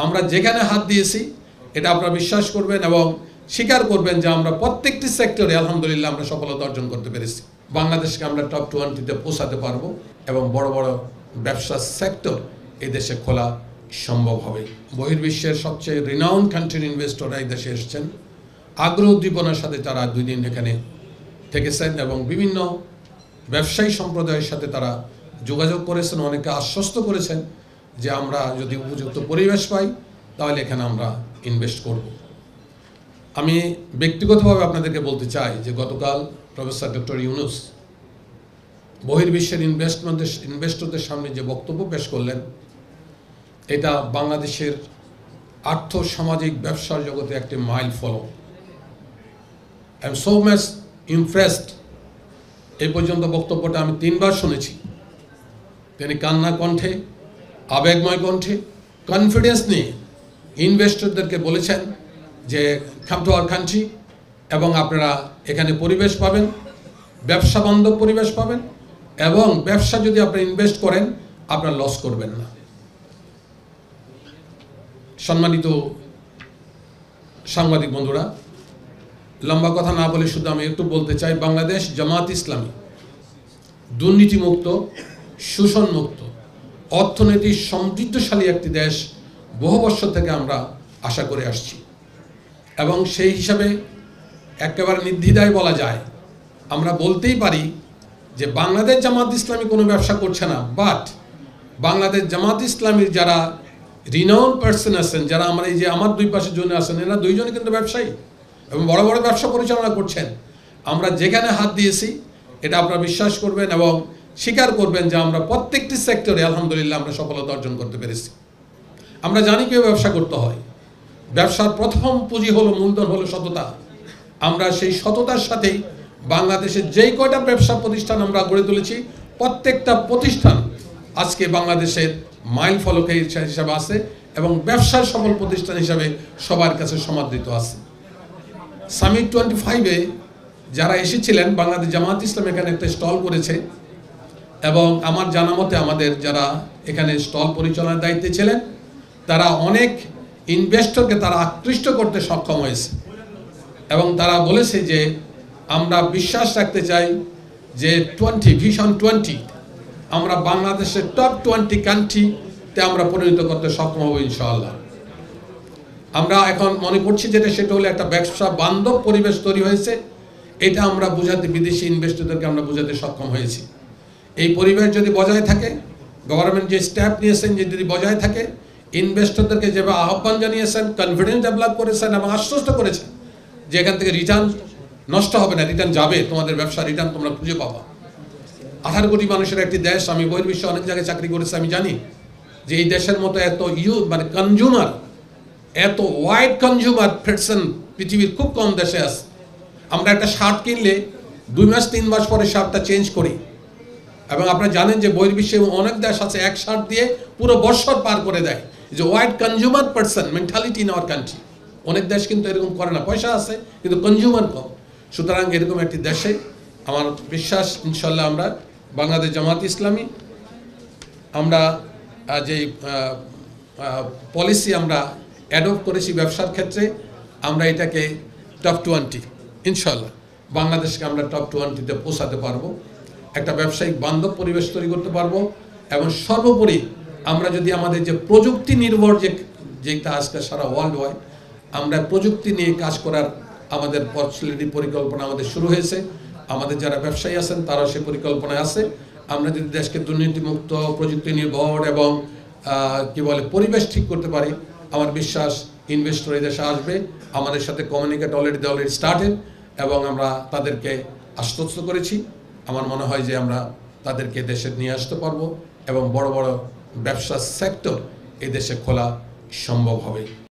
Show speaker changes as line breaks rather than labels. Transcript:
আমরা যেখানে হাত দিয়েছি এটা আপনারা বিশ্বাস করবেন এবং স্বীকার করবেন যে আমরা প্রত্যেকটি সেক্টরে আলহামদুলিল্লাহ আমরা সফলতা অর্জন করতে পেরেছি। বাংলাদেশকে আমরা টপ 20-তে পৌঁছাতে পারবো এবং বড় বড় ব্যবসা সেক্টর এই দেশে খোলা সম্ভব হবে। বহির্বিশ্বের সবচেয়ে রিনাউন্ড কান্ট্রির ইনভেস্টররা এই দেশে এসেছেন, আগ্রহ উদ্দীপনার সাথে তারা 2 দিন এখানে থেকেছেন এবং বিভিন্ন ব্যবসায়ী সম্প্রদায়ের সাথে তারা যোগাযোগ করেছেন, অনেকে আশ্বস্ত করেছেন যে আমরা যদি উপযুক্ত পরিবেশ পাই তাহলে এখানে আমরা ইনভেস্ট করব। আমি ব্যক্তিগতভাবে আপনাদেরকে বলতে চাই যে গতকাল প্রফেসর ডক্টর ইউনুস বহির্বিশ্বের ইনভেস্টরদের সামনে যে বক্তব্য পেশ করলেন, এটা বাংলাদেশের আর্থসামাজিক ব্যবসার জগতে একটি মাইল ফলক। I am so much impressed. এই পর্যন্ত বক্তব্যটা আমি 3 বার শুনেছি। তিনি কান্না কণ্ঠে, আবেগময় কণ্ঠে, কনফিডেন্স নিয়ে ইনভেস্টরদেরকে বলেছেন যে কাম টু আওয়ার কান্ট্রি এবং আপনারা এখানে পরিবেশ পাবেন, ব্যবসা বান্ধব পরিবেশ পাবেন এবং ব্যবসা যদি আপনি ইনভেস্ট করেন আপনারা লস করবেন না। সম্মানিত সাংবাদিক বন্ধুরা, লম্বা কথা না বলে শুধু আমি একটু বলতে চাই, বাংলাদেশ জামাত ইসলামী দুর্নীতিমুক্ত, শোষণমুক্ত, অর্থনীতি সমৃদ্ধশালী একটি দেশ বহু বছর থেকে আমরা আশা করে আসছি এবং সেই হিসাবে একেবারে নির্দ্বিধায় বলা যায়, আমরা বলতেই পারি যে বাংলাদেশ জামাত ইসলামী কোনো ব্যবসা করছে না, বাট বাংলাদেশ জামাত ইসলামীর যারা রিনাউন্ড পার্সন আছেন, যারা আমরা এই যে আমার 2 পাশে জন্য আছেন, এরা 2 জনই কিন্তু ব্যবসায়ী এবং বড় বড় ব্যবসা পরিচালনা করছেন। আমরা যেখানে হাত দিয়েছি এটা আপনারা বিশ্বাস করবেন এবং স্বীকার করবেন যে আমরা প্রত্যেকটি সেক্টরে আলহামদুলিল্লাহ আমরা সফলতা অর্জন করতে পেরেছি। আমরা জানি কীভাবে ব্যবসা করতে হয়। ব্যবসার প্রথম পুঁজি হলো, মূলধন হলো সততা। আমরা সেই সততার সাথেই বাংলাদেশের যেই কয়টা ব্যবসা প্রতিষ্ঠান আমরা গড়ে তুলেছি, প্রত্যেকটা প্রতিষ্ঠান আজকে বাংলাদেশের মাইল ফলকে হিসাবে আছে এবং ব্যবসার সফল প্রতিষ্ঠান হিসাবে সবার কাছে সমাদৃত আছে। সামিট 25-এ যারা এসেছিলেন, বাংলাদেশ জামাত ইসলাম এখানে একটা স্টল করেছে এবং আমার জানা মতে আমাদের যারা এখানে স্টল পরিচালনার দায়িত্বে ছিলেন তারা অনেক ইনভেস্টরকে তারা আকৃষ্ট করতে সক্ষম হয়েছে এবং তারা বলেছে যে আমরা বিশ্বাস রাখতে চাই যে ভিশন 20 আমরা বাংলাদেশের টপ 20 কান্ট্রিতে আমরা পরিণত করতে সক্ষম হব ইনশাআল্লাহ। আমরা এখন মনে করছি যেটা, সেটা হলো একটা ব্যবসা বান্ধব পরিবেশ তৈরি হয়েছে। এটা আমরা বোঝাতে, বিদেশি ইনভেস্টরদেরকে আমরা বোঝাতে সক্ষম হয়েছি। এই পরিবেশ যদি বজায় থাকে, গভর্নমেন্ট যে স্টেপ নিয়েছেন যদি বজায় থাকে, ইনভেস্টরদেরকে যেভাবে আহ্বান জানিয়েছেন, কনফিডেন্স ডেভেলপ করেছেন এবং আশ্বস্ত করেছেন যে এখান থেকে রিটার্ন নষ্ট হবে না, রিটার্ন যাবে, তোমাদের ব্যবসা রিটার্ন তোমরা খুঁজে পাবা। 18 কোটি মানুষের একটি দেশ। আমি বহির্বিশ্বে অনেক জায়গায় চাকরি করেছি, আমি জানি যে এই দেশের মতো এত মানে কনজিউমার, এত ওয়াইড কনজিউমার পারসন পৃথিবীর খুব কম দেশে আছে। আমরা একটা শার্ট কিনলে 2 মাস 3 মাস পরে শার্টটা চেঞ্জ করি এবং আপনারা জানেন যে বহির্বিশ্বে অনেক দেশ আছে এক শার্ট দিয়ে পুরো বছর পার করে দেয়। যে wide consumer person mentality in our country. অনেক দেশ কিন্তু এরকম করে না, পয়সা আছে কিন্তু কনজিউমার কম। সুতরাং এরকম একটি দেশে আমার বিশ্বাস ইনশাল্লাহ আমরা বাংলাদেশ জামাত ইসলামী আমরা যে পলিসি আমরা অ্যাডপ্ট করেছি ব্যবসার ক্ষেত্রে, আমরা এটাকে টপ 20 ইনশাল্লাহ বাংলাদেশকে আমরা টপ 20-তে পৌঁছাতে পারবো, একটা ব্যবসায়িক বান্ধব পরিবেশ তৈরি করতে পারবো এবং সর্বোপরি আমরা যদি আমাদের যে প্রযুক্তি নির্ভর যেটা আজকে সারা ওয়ার্ল্ড ওয়াইড, আমরা প্রযুক্তি নিয়ে কাজ করার আমাদের পরিকল্পনা আমাদের শুরু হয়েছে। আমাদের যারা ব্যবসায়ী আছেন তারাও সেই পরিকল্পনায় আছে। আমরা যদি দেশকে দুর্নীতিমুক্ত, প্রযুক্তি নির্ভর এবং পরিবেশ ঠিক করতে পারি, আমার বিশ্বাস ইনভেস্টর এই দেশে আসবে। আমাদের সাথে কমিউনিকেট অলরেডি স্টার্টেড এবং আমরা তাদেরকে আশ্বস্ত করেছি। আমার মনে হয় যে আমরা তাদেরকে দেশে নিয়ে আসতে পারবো এবং বড় বড় ব্যবসা সেক্টর এই দেশে খোলা সম্ভব হবে।